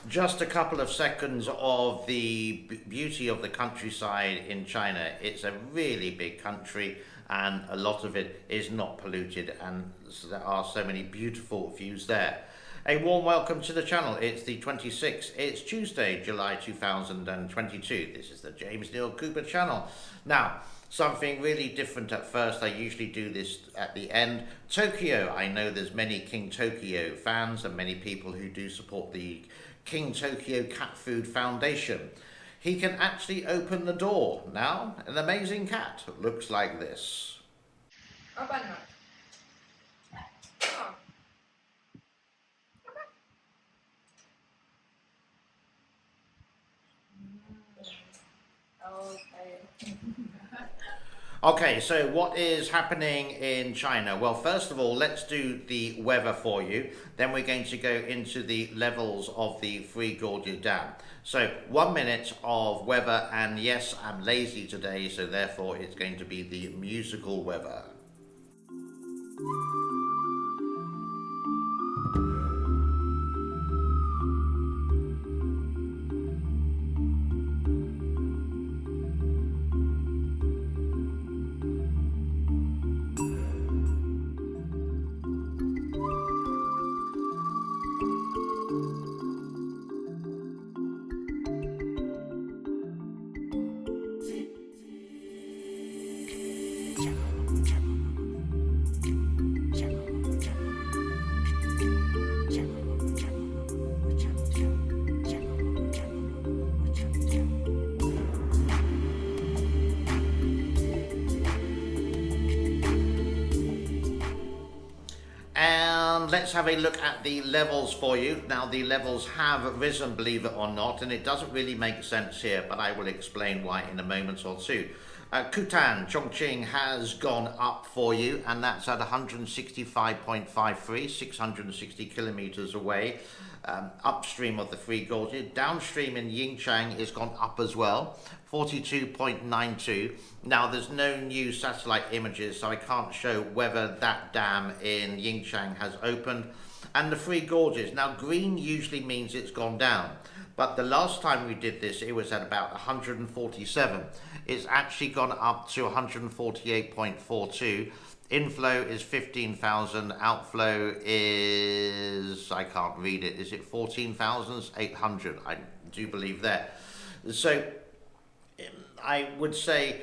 Just a couple of seconds of the beauty of the countryside in China. It's a really big country and a lot of it is not polluted, and there are so many beautiful views there. A warm welcome to the channel. It's the 26th. It's Tuesday, July 2022. This is the James Neil Cooper channel. Now, something really different at first. I usually do this at the end. Tokyo. I know there's many King Tokyo fans and many people who do support the King Tokyo Cat Food Foundation. He can actually open the door. Now, an amazing cat looks like this. Open it. Oh. Okay. Okay, so what is happening in China? Well, first of all, let's do the weather for you. Then we're going to go into the levels of the Three Gorges Dam. So 1 minute of weather, and yes, I'm lazy today, so therefore it's going to be the musical weather. Let's have a look at the levels for you. Now, the levels have risen, believe it or not, and it doesn't really make sense here, but I will explain why in a moment or two. Kutan, Chongqing has gone up for you, and that's at 165.53, 660 kilometers away, upstream of the Three Gorges. Downstream in Yingchang is gone up as well, 42.92. Now, there's no new satellite images, so I can't show whether that dam in Yingchang has opened. And the Three Gorges, now green usually means it's gone down, but the last time we did this, it was at about 147. It's actually gone up to 148.42. Inflow is 15,000. Outflow is, I can't read it. Is it 14,800? I do believe that. So I would say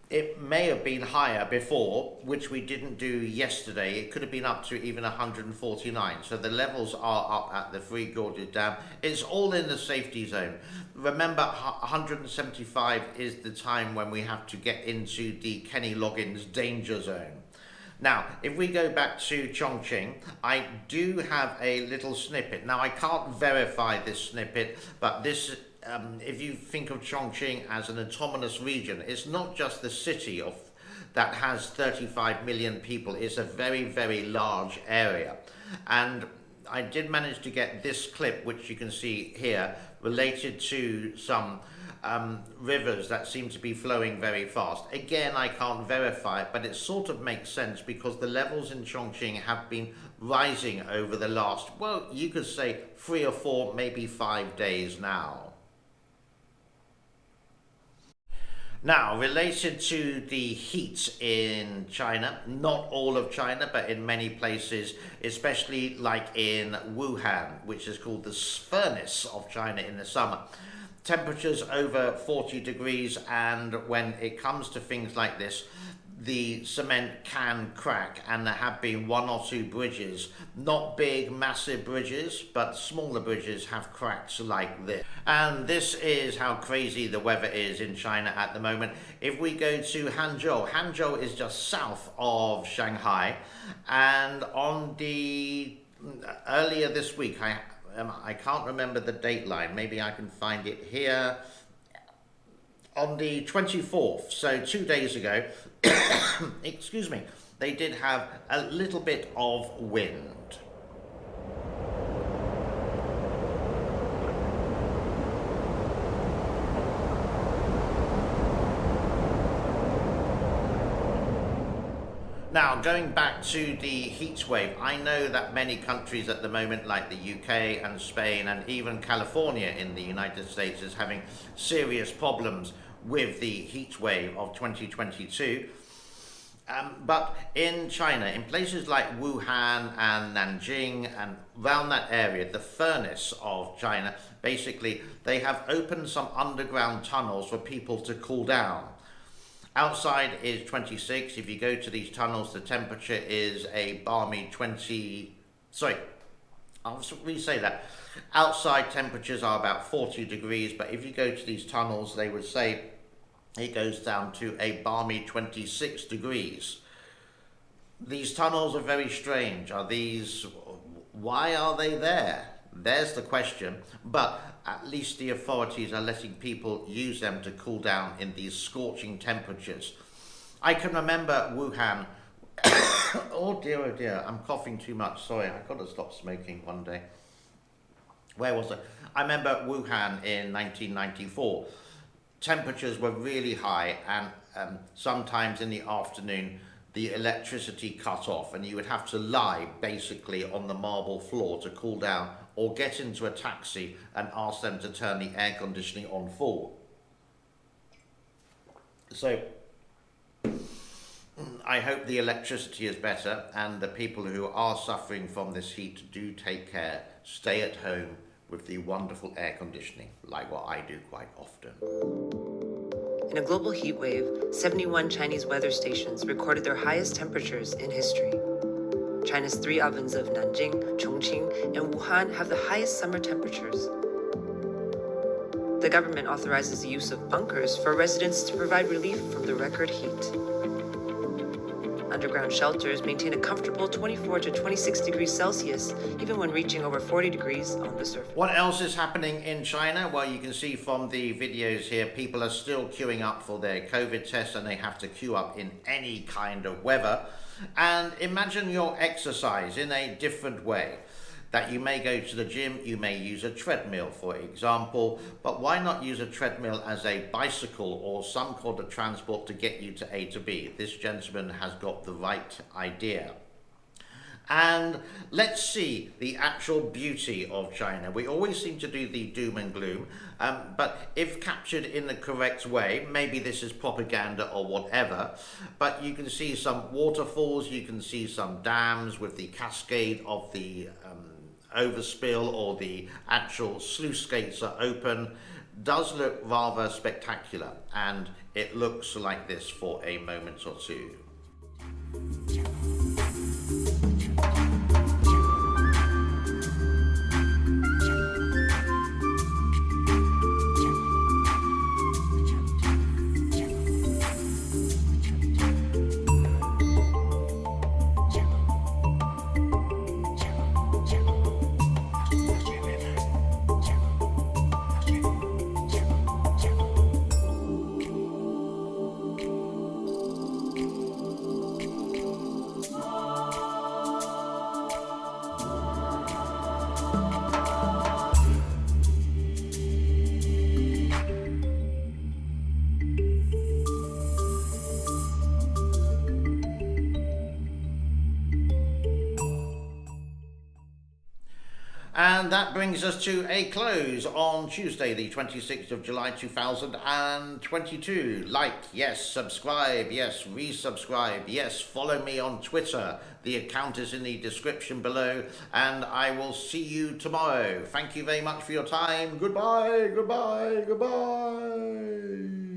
it may have been higher before, which we didn't do yesterday. It could have been up to even 149. So the levels are up at the Three Gorges Dam. It's all in the safety zone. Remember, 175 is the time when we have to get into the Kenny Loggins danger zone. Now, if we go back to Chongqing, I do have a little snippet. Now, I can't verify this snippet, but this if you think of Chongqing as an autonomous region, it's not just the city that has 35 million people. It's a very, very large area. And I did manage to get this clip, which you can see here, related to some rivers that seem to be flowing very fast. Again, I can't verify it, but it sort of makes sense because the levels in Chongqing have been rising over the last, well, you could say 3 or 4, maybe 5 days now. Now, related to the heat in China, not all of China, but in many places, especially like in Wuhan, which is called the furnace of China in the summer. Temperatures over 40 degrees, and when it comes to things like this, the cement can crack, and there have been 1 or 2 bridges, not big massive bridges, but smaller bridges have cracked like this. And this is how crazy the weather is in China at the moment. If we go to Hangzhou, Hangzhou is just south of Shanghai, and on the earlier this week, I can't remember the date line, maybe I can find it here. On the 24th, so 2 days ago, excuse me, they did have a little bit of wind. Now, going back to the heat wave, I know that many countries at the moment, like the UK and Spain and even California in the United States, is having serious problems with the heat wave of 2022. But in China, in places like Wuhan and Nanjing and around that area, the furnace of China, basically they have opened some underground tunnels for people to cool down. Outside is 26. If you go to these tunnels, the temperature is a balmy 20. Sorry, I'll re-say that. Outside temperatures are about 40 degrees, but if you go to these tunnels, they would say it goes down to a balmy 26 degrees. These tunnels are very strange. Why are they there? There's the question. But at least the authorities are letting people use them to cool down in these scorching temperatures. I can remember Wuhan. Oh dear, I'm coughing too much. Sorry, I've got to stop smoking one day. Where was I? I remember Wuhan in 1994. Temperatures were really high, and sometimes in the afternoon the electricity cut off and you would have to lie basically on the marble floor to cool down, or get into a taxi and ask them to turn the air conditioning on full. So I hope the electricity is better and the people who are suffering from this heat do take care. Stay at home with the wonderful air conditioning, like what I do quite often. In a global heat wave, 71 Chinese weather stations recorded their highest temperatures in history. China's 3 ovens of Nanjing, Chongqing, and Wuhan have the highest summer temperatures. The government authorizes the use of bunkers for residents to provide relief from the record heat. Underground shelters maintain a comfortable 24 to 26 degrees Celsius, even when reaching over 40 degrees on the surface. What else is happening in China? Well, you can see from the videos here, people are still queuing up for their COVID tests, and they have to queue up in any kind of weather. And imagine your exercise in a different way. That you may go to the gym, you may use a treadmill, for example, but why not use a treadmill as a bicycle or some kind of transport to get you to A to B? This gentleman has got the right idea. And let's see the actual beauty of China. We always seem to do the doom and gloom, but if captured in the correct way, maybe this is propaganda or whatever, but you can see some waterfalls, you can see some dams with the cascade of the overspill, or the actual sluice gates are open. Does look rather spectacular, and it looks like this for a moment or two. And that brings us to a close on Tuesday, the 26th of July, 2022. Like, yes, subscribe, yes, resubscribe, yes, follow me on Twitter. The account is in the description below, and I will see you tomorrow. Thank you very much for your time. Goodbye, goodbye, goodbye.